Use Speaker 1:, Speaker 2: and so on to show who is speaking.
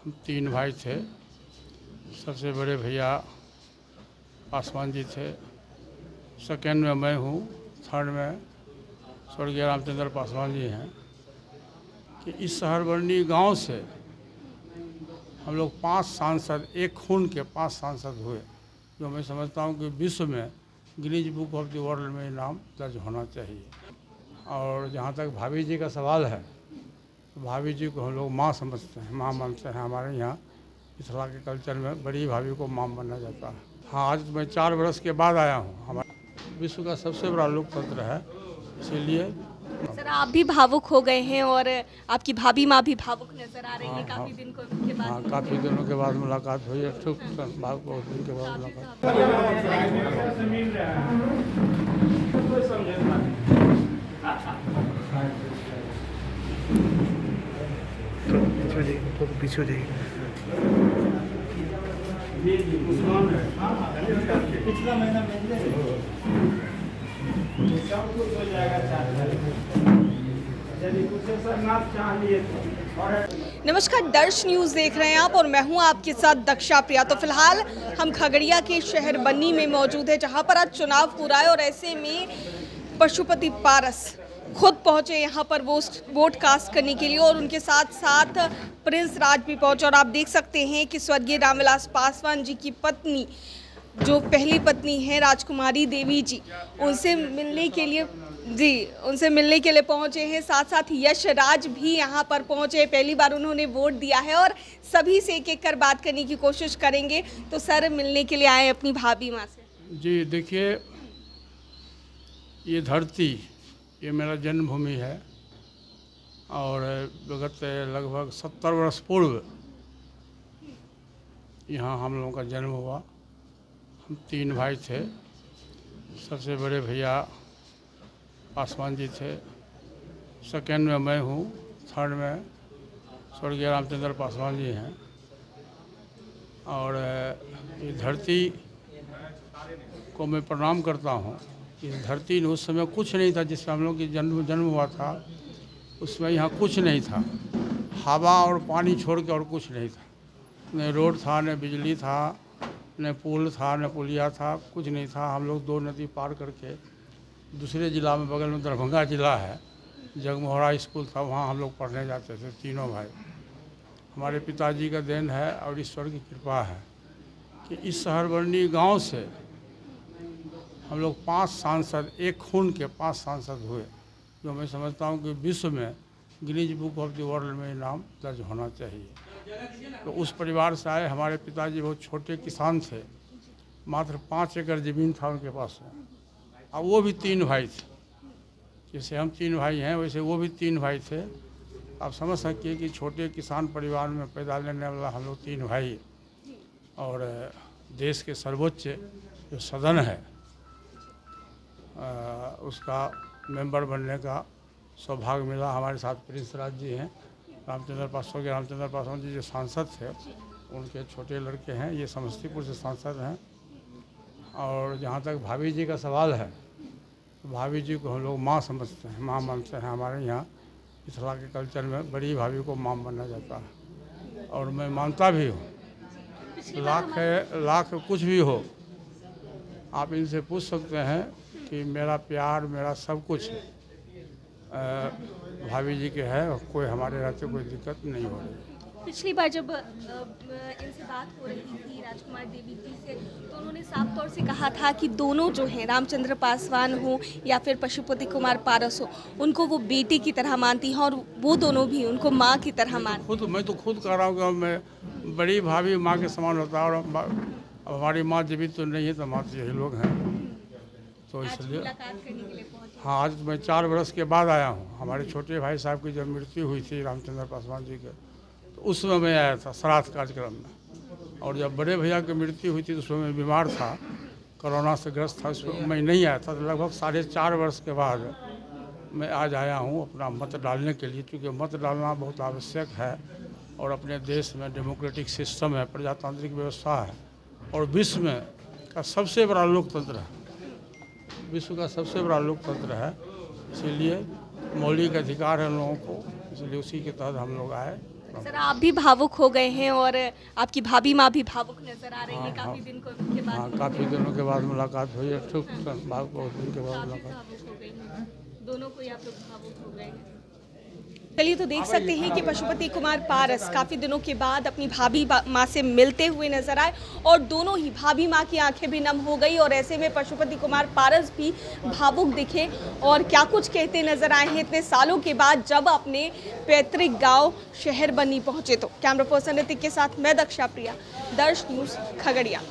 Speaker 1: हम तीन भाई थे। सबसे बड़े भैया पासवान जी थे, सेकेंड में मैं हूँ, थर्ड में स्वर्गीय रामचंद्र पासवान जी हैं। कि इस सहरबरनी गांव से हम लोग 5 सांसद, एक खून के 5 सांसद हुए, जो मैं समझता हूँ कि विश्व में Guinness book of the world में नाम दर्ज होना चाहिए। और जहाँ तक भाभी जी का सवाल है, तो भाभी जी को हम लोग माँ समझते हैं, माँ मानते हैं। हमारे यहाँ मिथिला के कल्चर में बड़ी भाभी को माँ माना जाता है। हाँ, आज मैं 4 बरस के बाद आया हूँ। हमारा विश्व का सबसे बड़ा लोकतंत्र है, इसीलिए।
Speaker 2: सर, आप भी भावुक हो गए हैं और आपकी भाभी माँ भी भावुक नजर आ रही है
Speaker 1: हाँ,
Speaker 2: काफी दिन के बाद।
Speaker 1: हाँ, काफ़ी दिनों के बाद मुलाकात हुई है। बहुत दिन के बाद मुलाकात।
Speaker 3: पीछे जाइए।
Speaker 4: पिछला महीना
Speaker 2: नमस्कार, दर्श न्यूज़ देख रहे हैं आप और मैं हूं आपके साथ दक्षा प्रिया। तो फिलहाल हम खगड़िया के शहर बन्नी में मौजूद है, जहां पर आज चुनाव पूरा है और ऐसे में पशुपति पारस खुद पहुंचे यहां पर वोट कास्ट करने के लिए और उनके साथ साथ प्रिंस राज भी पहुंचे। और आप देख सकते हैं कि स्वर्गीय रामविलास पासवान जी की पत्नी, जो पहली पत्नी है राजकुमारी देवी जी, उनसे मिलने के लिए पहुंचे हैं। साथ साथ यश राज भी यहां पर पहुंचे, पहली बार उन्होंने वोट दिया है और सभी से एक एक कर बात करने की कोशिश करेंगे। तो सर, मिलने के लिए आए अपनी भाभी माँ से।
Speaker 1: जी देखिए, ये धरती, ये मेरा जन्मभूमि है और विगत लगभग 70 वर्ष पूर्व यहाँ हम लोगों का जन्म हुआ। हम तीन भाई थे। सबसे बड़े भैया पासवान जी थे, सेकेंड में मैं हूँ, थर्ड में स्वर्गीय रामचंद्र पासवान जी हैं। और ये धरती को मैं प्रणाम करता हूँ। इस धरती में उस समय कुछ नहीं था, जिसमें हम लोग की जन्म हुआ था, उसमें यहाँ कुछ नहीं था। हवा और पानी छोड़ के और कुछ नहीं था। न रोड था, न बिजली था, न पुल था, न पुलिया था, कुछ नहीं था। हम लोग 2 नदी पार करके दूसरे ज़िला में, बगल में दरभंगा ज़िला है, जगमोहरा स्कूल था, वहाँ हम लोग पढ़ने जाते थे तीनों भाई। हमारे पिताजी का देन है और ईश्वर की कृपा है कि इस सहरबरनी गांव से हम लोग 5 सांसद, एक खून के 5 सांसद हुए, जो मैं समझता हूँ कि विश्व में Guinness book of the world में नाम दर्ज होना चाहिए। तो उस परिवार से आए। हमारे पिताजी बहुत छोटे किसान थे, मात्र 5 एकड़ ज़मीन था उनके पास में। और वो भी 3 भाई थे। जैसे हम 3 भाई हैं, वैसे वो भी 3 भाई थे। आप समझ सकते हैं कि छोटे किसान परिवार में पैदा लेने वाला हम लोग 3 भाई, और देश के सर्वोच्च जो सदन है उसका मेंबर बनने का सौभाग्य मिला। हमारे साथ प्रिंस राज जी हैं, रामचंद्र पासवान जी जो सांसद थे, उनके छोटे लड़के हैं, ये समस्तीपुर से सांसद हैं। और जहाँ तक भाभी जी का सवाल है, तो भाभी जी को हम लोग माँ समझते हैं, माँ मानते हैं। हमारे यहाँ मिथिला के कल्चर में बड़ी भाभी को माँ माना जाता है और मैं मानता भी हूँ। लाख कुछ भी हो, आप इनसे पूछ सकते हैं कि मेरा प्यार, मेरा सब कुछ भाभी जी के है, और कोई हमारे रहते कोई दिक्कत नहीं हो रही।
Speaker 2: पिछली बार जब इनसे बात हो रही थी राजकुमार देवी जी से, तो उन्होंने साफ तौर से कहा था कि दोनों जो हैं, रामचंद्र पासवान हो या फिर पशुपति कुमार पारस हो, उनको वो बेटी की तरह मानती हैं और वो दोनों भी उनको माँ की तरह मानती।
Speaker 1: मैं तो खुद कह रहा हूँ कि मैं बड़ी भाभी माँ के समान होता है। और अब हमारी माँ जीवित तो नहीं है, तो माँ तो यही लोग हैं। तो इसलिए हाँ, आज मैं 4 बरस के बाद आया हूँ। हमारे छोटे भाई साहब की जब मृत्यु हुई थी रामचंद्र पासवान जी के, तो उस समय मैं आया था श्राद्ध कार्यक्रम में। और जब बड़े भैया की मृत्यु हुई थी तो उसमें मैं बीमार था, कोरोना से ग्रस्त था, उसमें मैं नहीं आया था। तो लगभग 4.5 वर्ष के बाद मैं आज आया हूँ अपना मत डालने के लिए, क्योंकि मत डालना बहुत आवश्यक है। और अपने देश में डेमोक्रेटिक सिस्टम है, प्रजातांत्रिक व्यवस्था है, और विश्व में का सबसे बड़ा लोकतंत्र है, विश्व का सबसे बड़ा लोकतंत्र है। इसीलिए मौलिक अधिकार है लोगों को, इसलिए उसी के तहत हम लोग आए।
Speaker 2: सर आप भी भावुक हो गए हैं और आपकी भाभी माँ भी भावुक नजर आ रही है काफी दिन के बाद।
Speaker 1: हाँ, काफ़ी दिनों के बाद मुलाकात हुई है, बहुत दिन के बाद
Speaker 2: काफी
Speaker 1: मुलाकात।
Speaker 2: भावुक हो गई हैं दोनों को, आप लोग भावुक हो गए हैं। चलिए तो देख सकते हैं कि पशुपति कुमार पारस काफी दिनों के बाद अपनी भाभी माँ से मिलते हुए नजर आए और दोनों ही भाभी माँ की आंखें भी नम हो गई और ऐसे में पशुपति कुमार पारस भी भावुक दिखे और क्या कुछ कहते नजर आए हैं इतने सालों के बाद जब अपने पैतृक गांव शहर बन्नी पहुंचे। तो कैमरा पर्सन ऋतिक के साथ मैं दक्षा प्रिया, दर्श न्यूज खगड़िया।